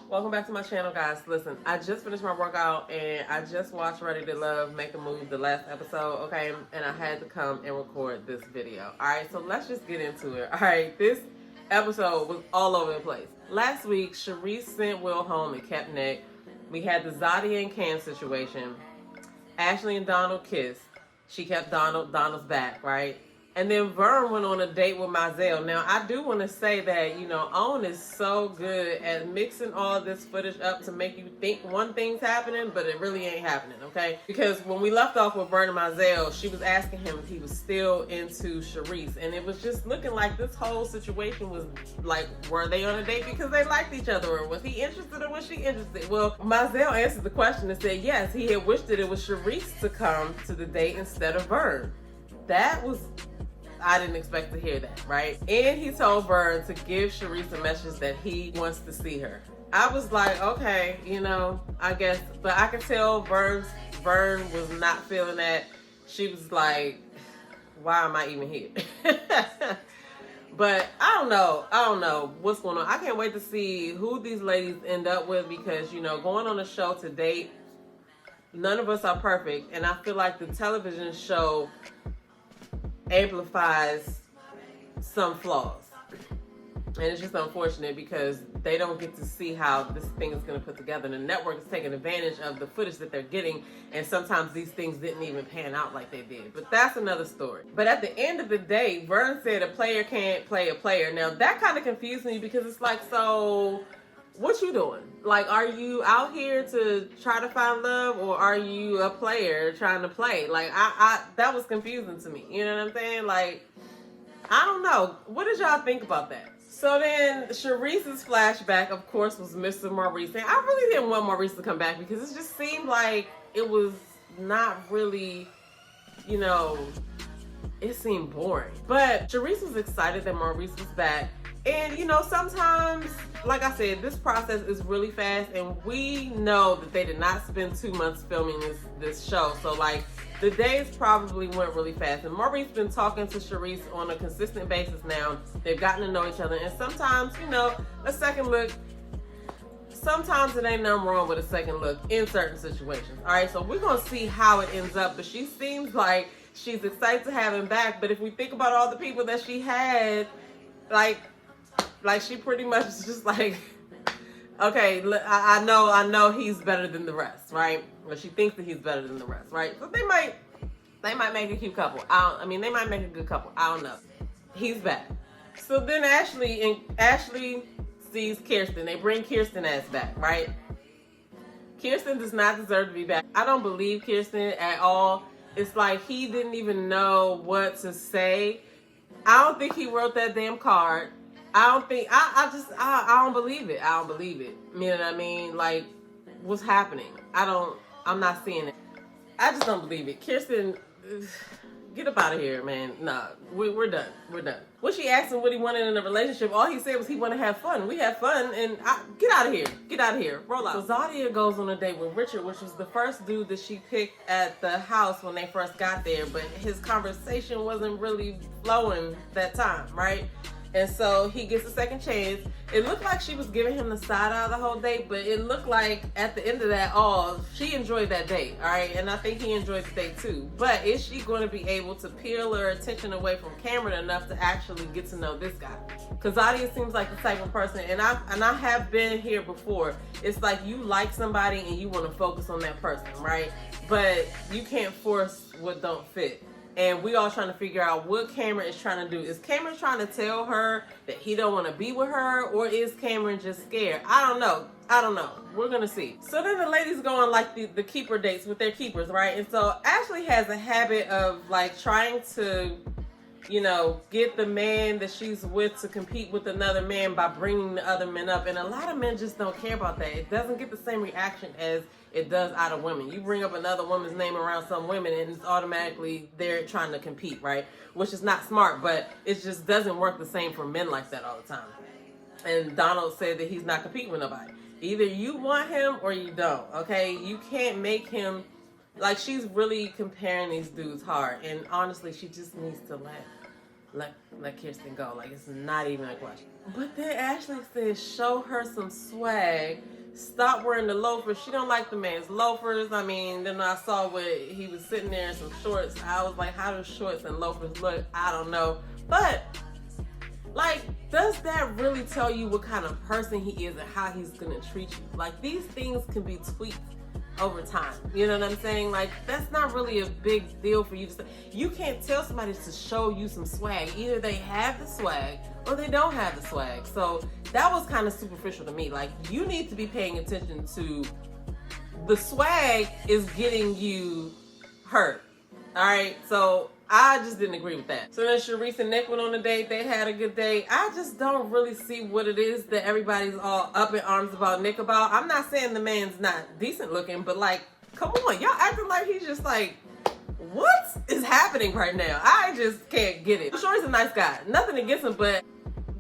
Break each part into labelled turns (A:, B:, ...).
A: Welcome back to my channel, guys. Listen, I just finished my workout and I just watched Ready to Love Make a Move, the last episode, okay? And I had to come and record this video. Alright, so let's just get into it. Alright, this episode was all over the place. Last week, Maurice sent Will home and kept Nick. We had the Zadia and Cam situation. Ashley and Donald kissed. She kept Donald's back, right? And then Vern went on a date with Mizell. Now, I do want to say that, Owen is so good at mixing all this footage up to make you think one thing's happening, but it really ain't happening, okay? Because when we left off with Vern and Mizell, she was asking him if he was still into Maurice. And it was just looking like this whole situation was like, were they on a date because they liked each other? Or was he interested or was she interested? Well, Mizell answered the question and said, yes, he had wished that it was Maurice to come to the date instead of Vern. I didn't expect to hear that, right? And he told Vern to give Maurice a message that he wants to see her. I was like, okay, I guess, but I could tell Vern was not feeling that. She was like, why am I even here? But I don't know what's going on. I can't wait to see who these ladies end up with because, going on a show to date, none of us are perfect. And I feel like the television show amplifies some flaws, and it's just unfortunate because they don't get to see how this thing is going to put together, and the network is taking advantage of the footage that they're getting, and sometimes these things didn't even pan out like they did, but that's another story. But at the end of the day, Vern said a player can't play a player. Now that kind of confused me because it's like, so what you doing? Like, are you out here to try to find love, or are you a player trying to play? Like, I that was confusing to me. You know what I'm saying? Like, I don't know. What did y'all think about that? So then, Maurice's flashback, of course, was Mr. Maurice. And I really didn't want Maurice to come back because it just seemed like it was not really, it seemed boring. But Maurice was excited that Maurice was back. And, sometimes, like I said, this process is really fast, and we know that they did not spend 2 months filming this show. So, like, the days probably went really fast. And Maurice's been talking to Maurice on a consistent basis now. They've gotten to know each other. And sometimes, a second look, sometimes it ain't nothing wrong with a second look in certain situations. All right, so we're going to see how it ends up. But she seems like she's excited to have him back. But if we think about all the people that she had, like she pretty much is just like, okay, I know he's better than the rest, right? Or she thinks that he's better than the rest, right? So they might make a cute couple. They might make a good couple. I don't know. He's back. So then Ashley sees Kirsten. They bring Kirsten ass back, right? Kirsten does not deserve to be back. I don't believe Kirsten at all. It's like he didn't even know what to say. I don't think he wrote that damn card. I don't think, I don't believe it. I don't believe it. You know what I mean? Like, what's happening? I'm not seeing it. I just don't believe it. Kirsten, get up out of here, man. Nah, we're done. We're done. When she asked him what he wanted in a relationship, all he said was he wanted to have fun. We had fun, and get out of here. Get out of here. Roll out. So Zadia goes on a date with Richard, which was the first dude that she picked at the house when they first got there, but his conversation wasn't really flowing that time, right? And so he gets a second chance. It looked like she was giving him the side eye the whole date, but it looked like at the end of that she enjoyed that date, all right? And I think he enjoyed the date too. But is she going to be able to peel her attention away from Cameron enough to actually get to know this guy? Because Zadia seems like the type of person, and I have been here before. It's like you like somebody and you want to focus on that person, right? But you can't force what don't fit. And we all trying to figure out what Cameron is trying to do. Is Cameron trying to tell her that he don't want to be with her, or is Cameron just scared? I don't know. We're going to see. So then the ladies go on like the keeper dates with their keepers, right? And so Ashley has a habit of like trying to, get the man that she's with to compete with another man by bringing the other men up. And a lot of men just don't care about that. It doesn't get the same reaction as it does out of women. You bring up another woman's name around some women and it's automatically they're trying to compete, right? Which is not smart, but it just doesn't work the same for men like that all the time. And Donald said that he's not competing with nobody. Either you want him or you don't, okay? You can't make him, like, she's really comparing these dudes hard. And honestly, she just needs to let Kirsten go. Like, it's not even a question. But then Ashley says, show her some swag. Stop wearing the loafers. She don't like the man's loafers. I mean, then I saw what he was sitting there in some shorts. I was like, how do shorts and loafers look? I don't know. But, like, does that really tell you what kind of person he is and how he's gonna treat you? Like, these things can be tweaked over time. You know what I'm saying? Like, that's not really a big deal for you to say. You can't tell somebody to show you some swag. Either they have the swag or they don't have the swag. So that was kind of superficial to me. Like, you need to be paying attention to the swag is getting you hurt. All right. So I just didn't agree with that. So then Maurice and Nick went on a date. They had a good date. I just don't really see what it is that everybody's all up in arms about Nick about. I'm not saying the man's not decent looking, but like, come on, y'all acting like he's just like, what is happening right now? I just can't get it. I'm sure he's a nice guy. Nothing against him, but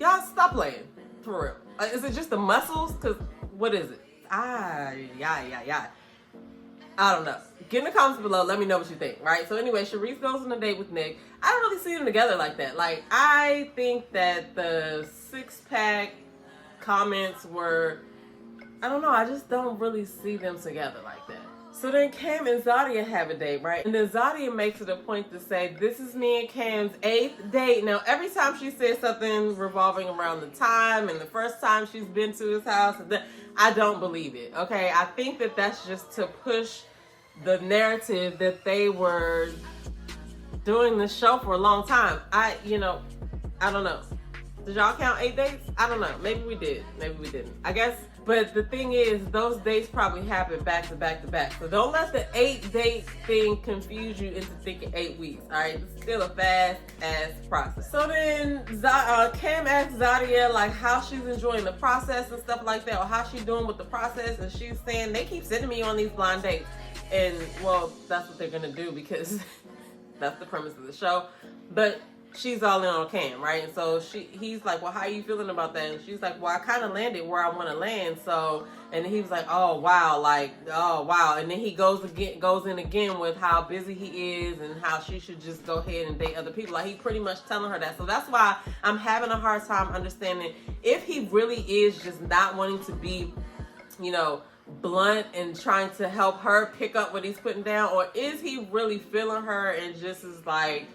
A: y'all stop playing, for real. Is it just the muscles? Cause what is it? Yeah. I don't know. Get in the comments below. Let me know what you think, right? So anyway, Maurice goes on a date with Nick. I don't really see them together like that. Like, I think that the six-pack comments were, I don't know, I just don't really see them together like that. So then Cam and Zadia have a date, right? And then Zadia makes it a point to say, this is me and Cam's 8th date. Now, every time she says something revolving around the time and the first time she's been to his house, I don't believe it, okay? I think that that's just to push the narrative that they were doing the show for a long time. I don't know. Did y'all count 8 dates? I don't know. Maybe we did. Maybe we didn't. I guess. But the thing is, those dates probably happened back to back to back. So don't let the 8-date thing confuse you into thinking 8 weeks. All right, it's still a fast-ass process. So then Cam asks Zadia like how she's enjoying the process and stuff like that, or how she's doing with the process, and she's saying they keep sending me on these blind dates, and well, that's what they're gonna do because that's the premise of the show. But she's all in on Cam, right? And so he's like, well, how are you feeling about that? And she's like, well, I kind of landed where I want to land. So, and he was like, oh wow, and then he goes in again with how busy he is and how she should just go ahead and date other people. Like, he pretty much telling her that. So that's why I'm having a hard time understanding if he really is just not wanting to be, blunt and trying to help her pick up what he's putting down, or is he really feeling her and just is like,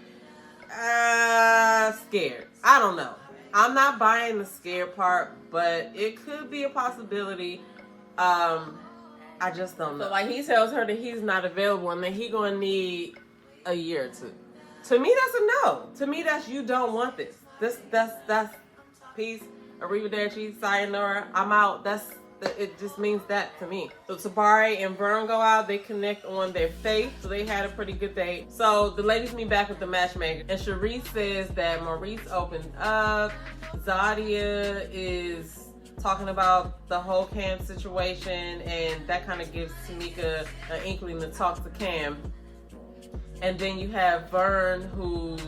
A: scared. I don't know. I'm not buying the scared part, but it could be a possibility. I just don't know. So, like, he tells her that he's not available and that he gonna need a year or two. To me, that's a no. To me, that's you don't want this. That's peace, arrivederci, sayonara, I'm out. It just means that to me. So Tabari and Vern go out. They connect on their faith. So they had a pretty good date. So the ladies meet back with the matchmaker. And Maurice says that Maurice opened up. Zadia is talking about the whole Cam situation. And that kind of gives Tamika an inkling to talk to Cam. And then you have Vern, who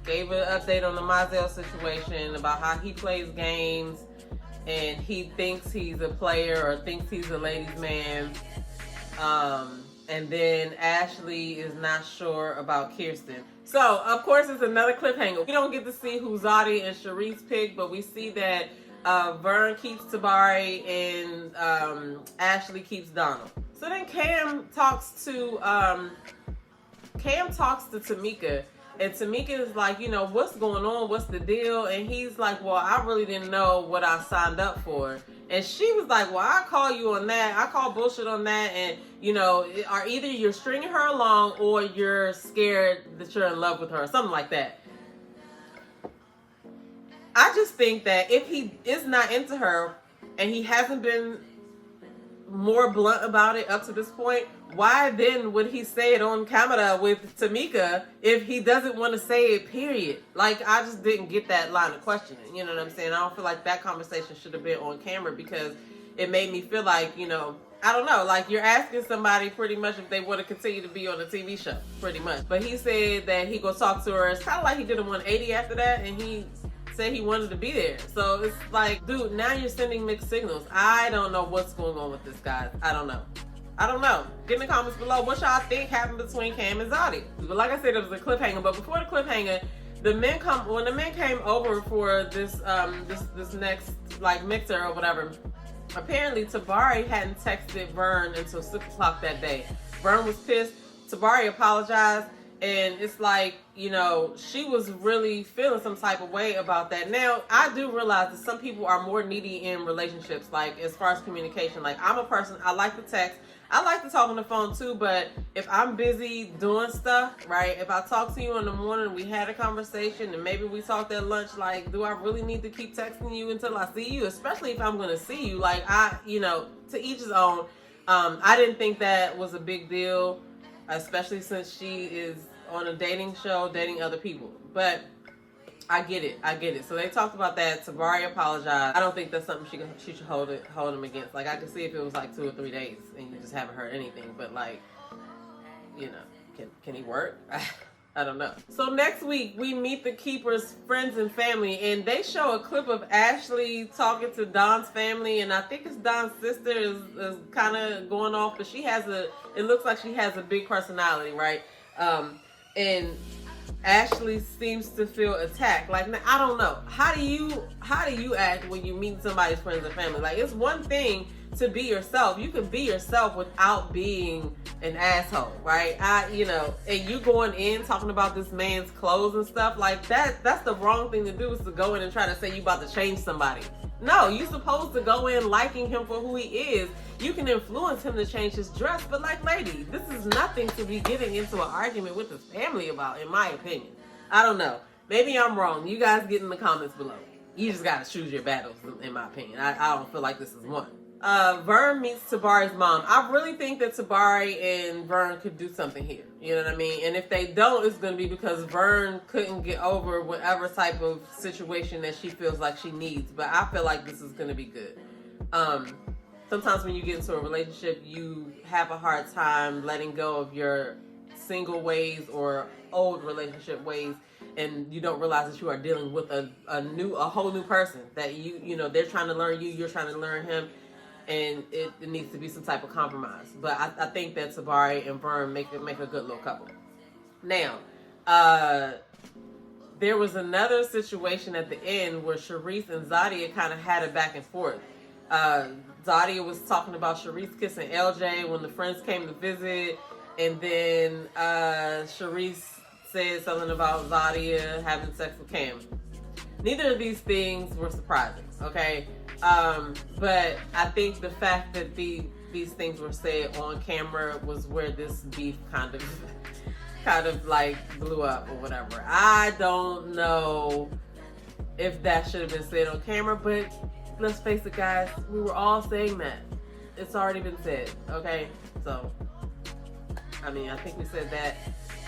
A: gave an update on the Mizell situation about how he plays games. And he thinks he's a player or thinks he's a ladies' man. And then Ashley is not sure about Kirsten. So, of course, it's another cliffhanger. We don't get to see who Zadia and Maurice pick, but we see that Vern keeps Tabari and Ashley keeps Donald. So then Cam talks to Tamika. And Tamika is like, what's going on? What's the deal? And he's like, well, I really didn't know what I signed up for. And she was like, well, I call you on that. I call bullshit on that. And, or either you're stringing her along or you're scared that you're in love with her or something like that. I just think that if he is not into her and he hasn't been more blunt about it up to this point, why then would he say it on camera with Tamika if he doesn't want to say it, period? Like, I just didn't get that line of questioning. You know what I'm saying? I don't feel like that conversation should have been on camera because it made me feel like, I don't know, like you're asking somebody pretty much if they want to continue to be on a TV show, pretty much. But he said that he gonna talk to her. It's kind of like he did a 180 after that, and he said he wanted to be there. So it's like, dude, now you're sending mixed signals. I don't know what's going on with this guy. I don't know. Get in the comments below what y'all think happened between Cam and Zadia. But like I said, it was a cliffhanger. But before the cliffhanger, when the men came over for this this next like mixer or whatever, apparently Tabari hadn't texted Vern until 6 o'clock that day. Vern was pissed. Tabari apologized, and it's like, you know, she was really feeling some type of way about that. Now, I do realize that some people are more needy in relationships, like as far as communication. Like, I'm a person, I like to text. I like to talk on the phone too, but if I'm busy doing stuff, right? If I talk to you in the morning, we had a conversation, and maybe we talked at lunch, like, do I really need to keep texting you until I see you? Especially if I'm going to see you. Like, you know, to each his own. I didn't think that was a big deal, especially since she is on a dating show, dating other people. But I get it. So they talked about that. Tabari apologized. I don't think that's something she should hold him against. Like, I could see if it was like 2 or 3 days and you just haven't heard anything. But like, you know, can he work? I don't know. So next week we meet the keeper's friends and family, and they show a clip of Ashley talking to Don's family, and I think it's Don's sister is kind of going off, but it looks like she has a big personality, right? And Ashley seems to feel attacked. Like, I don't know. How do you act when you meet somebody's friends and family? Like, it's one thing to be yourself. You can be yourself without being an asshole, right? You know, and you going in talking about this man's clothes and stuff like that. That's the wrong thing to do, is to go in and try to say you about to change somebody. No, you're supposed to go in liking him for who he is. You can influence him to change his dress, but like, lady, this is nothing to be getting into an argument with his family about, in my opinion. I don't know. Maybe I'm wrong. You guys get in the comments below. You just gotta choose your battles, in my opinion. I don't feel like this is one. Vern meets Tabari's mom. I really think that Tabari and Vern could do something here. You know what I mean? And if they don't, it's going to be because Vern couldn't get over whatever type of situation that she feels like she needs. But I feel like this is going to be good. Sometimes when you get into a relationship, you have a hard time letting go of your single ways or old relationship ways, and you don't realize that you are dealing with a whole new person that you know, they're trying to learn you, you're trying to learn him. And it needs to be some type of compromise. But I think that Tabari and Vern make a good little couple. Now, there was another situation at the end where Maurice and Zadia kind of had a back and forth. Zadia was talking about Maurice kissing LJ when the friends came to visit. And then Maurice said something about Zadia having sex with Cam. Neither of these things were surprising, okay? But I think the fact that these things were said on camera was where this beef kind of like blew up or whatever. I don't know if that should have been said on camera, but let's face it, guys, we were all saying that. It's already been said, okay? So, I mean, I think we said that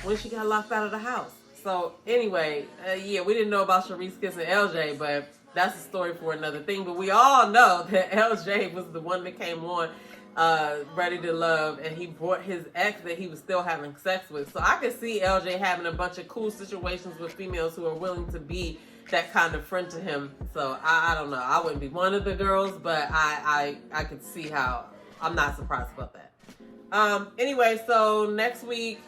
A: when she got locked out of the house. So anyway, yeah, we didn't know about Maurice kissing LJ, but that's a story for another thing. But we all know that LJ was the one that came on Ready to Love, and he brought his ex that he was still having sex with. So I could see LJ having a bunch of cool situations with females who are willing to be that kind of friend to him. So I don't know. I wouldn't be one of the girls, but I could see how. I'm not surprised about that. Anyway, so next week,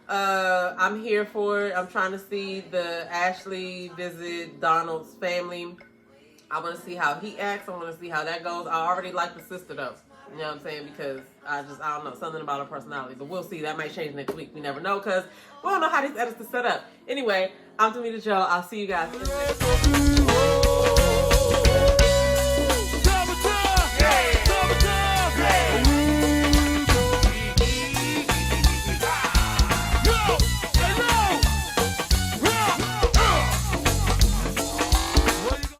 A: I'm here for it. I'm trying to see the Ashley visit Donald's family. I want to see how he acts. I want to see how that goes. I already like the sister though. You know what I'm saying? Because I don't know, something about her personality. But we'll see. That might change next week. We never know, because we don't know how these edits are set up. Anyway, I'm Tamita Joe. I'll see you guys in the next one.